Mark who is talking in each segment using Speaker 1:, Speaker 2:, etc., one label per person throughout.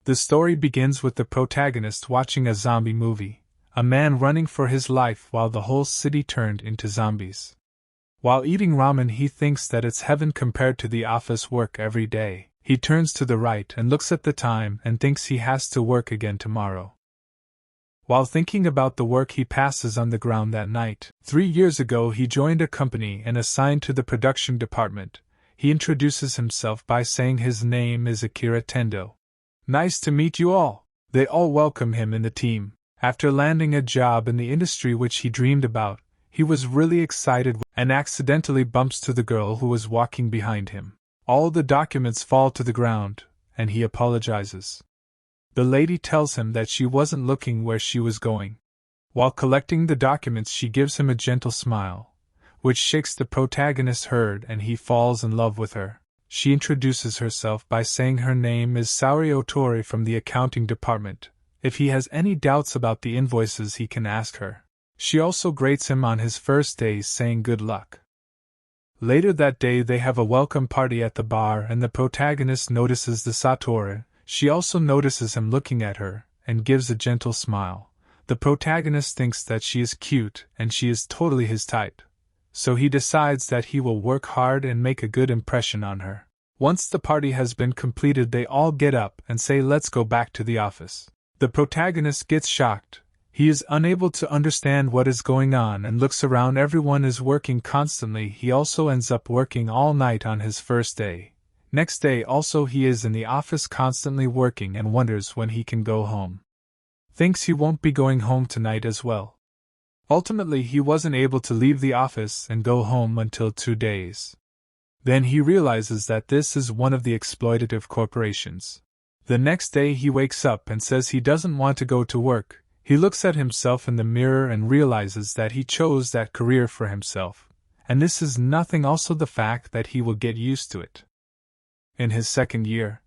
Speaker 1: The story begins with the protagonist watching a zombie movie, a man running for his life while the whole city turned into zombies. While eating ramen, he thinks that it's heaven compared to the office work every day. He turns to the right and looks at the time and thinks he has to work again tomorrow. While thinking about the work he passes on the ground that night, 3 years ago he joined a company and assigned to the production department. He introduces himself by saying his name is Akira Tendo. Nice to meet you all. They all welcome him in the team. After landing a job in the industry which he dreamed about, he was really excited and accidentally bumps to the girl who was walking behind him. All the documents fall to the ground, and he apologizes. The lady tells him that she wasn't looking where she was going. While collecting the documents, she gives him a gentle smile, which shakes the protagonist's heart, and he falls in love with her. She introduces herself by saying her name is Saori Otori from the accounting department. If he has any doubts about the invoices, he can ask her. She also grates him on his first day, saying good luck. Later that day they have a welcome party at the bar, and the protagonist notices the Satori. She also notices him looking at her, and gives a gentle smile. The protagonist thinks that she is cute, and she is totally his type. So he decides that he will work hard and make a good impression on her. Once the party has been completed, they all get up and say, "Let's go back to the office." The protagonist gets shocked. He is unable to understand what is going on and looks around. Everyone is working constantly. He also ends up working all night on his first day. Next day also he is in the office constantly working and wonders when he can go home. Thinks he won't be going home tonight as well. Ultimately he wasn't able to leave the office and go home until 2 days. Then he realizes that this is one of the exploitative corporations. The next day he wakes up and says he doesn't want to go to work. He looks at himself in the mirror and realizes that he chose that career for himself. And this is nothing, also the fact that he will get used to it. In his second year,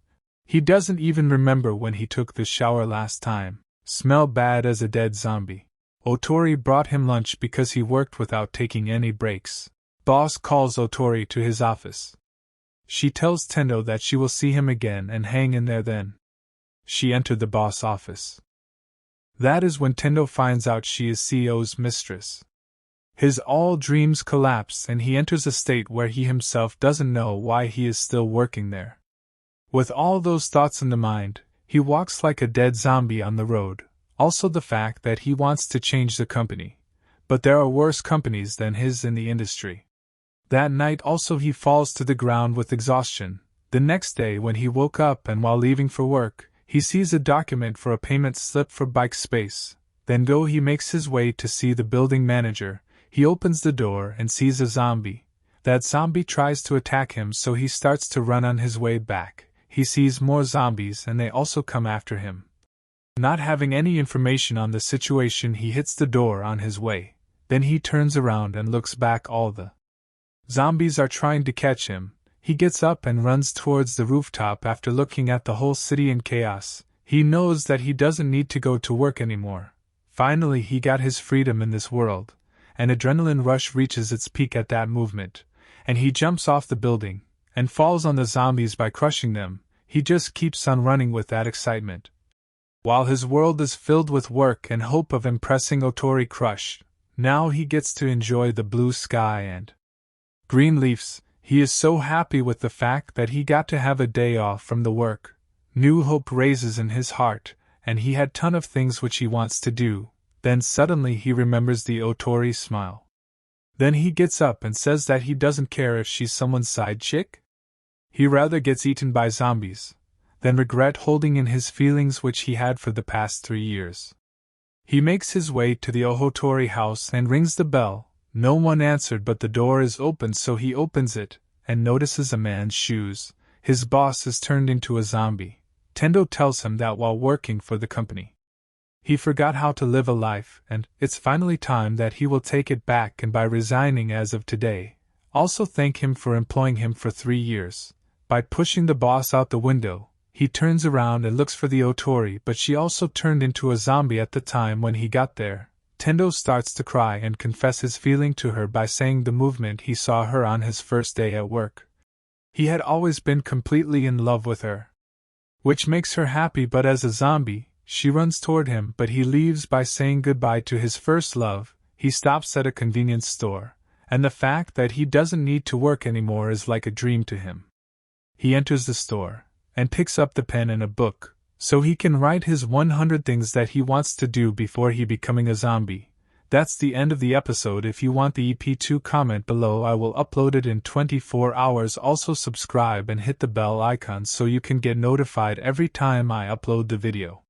Speaker 1: he doesn't even remember when he took the shower last time. Smell bad as a dead zombie. Otori brought him lunch because he worked without taking any breaks. Boss calls Otori to his office. She tells Tendo that she will see him again and hang in there then. She entered the boss' office. That is when Tendo finds out she is CEO's mistress. His all dreams collapse and he enters a state where he himself doesn't know why he is still working there. With all those thoughts in the mind, he walks like a dead zombie on the road. Also the fact that he wants to change the company. But there are worse companies than his in the industry. That night also he falls to the ground with exhaustion. The next day when he woke up and while leaving for work, he sees a document for a payment slip for bike space. Then he makes his way to see the building manager. He opens the door and sees a zombie. That zombie tries to attack him, so he starts to run on his way back. He sees more zombies and they also come after him. Not having any information on the situation, he hits the door on his way. Then he turns around and looks back. All the zombies are trying to catch him. He gets up and runs towards the rooftop after looking at the whole city in chaos. He knows that he doesn't need to go to work anymore. Finally he got his freedom in this world. An adrenaline rush reaches its peak at that movement, and he jumps off the building, and falls on the zombies by crushing them. He just keeps on running with that excitement. While his world is filled with work and hope of impressing Otori crushed, now he gets to enjoy the blue sky and green leaves. He is so happy with the fact that he got to have a day off from the work. New hope raises in his heart, and he had ton of things which he wants to do. Then suddenly he remembers the Otori smile. Then he gets up and says that he doesn't care if she's someone's side chick. He rather gets eaten by zombies than regret holding in his feelings which he had for the past 3 years. He makes his way to the Ohotori house and rings the bell. No one answered, but the door is open, so he opens it and notices a man's shoes. His boss is turned into a zombie. Tendo tells him that while working for the company, he forgot how to live a life, and it's finally time that he will take it back, and by resigning as of today, also thank him for employing him for 3 years. By pushing the boss out the window, he turns around and looks for the Otori, but she also turned into a zombie at the time when he got there. Tendo starts to cry and confess his feeling to her by saying the movement he saw her on his first day at work. He had always been completely in love with her. which makes her happy, but as a zombie, she runs toward him, but he leaves by saying goodbye to his first love. He stops at a convenience store, and the fact that he doesn't need to work anymore is like a dream to him. He enters the store, and picks up the pen and a book, so he can write his 100 things that he wants to do before he becoming a zombie. That's the end of the episode. If you want the EP2, comment below. I will upload it in 24 hours. Also subscribe and hit the bell icon so you can get notified every time I upload the video.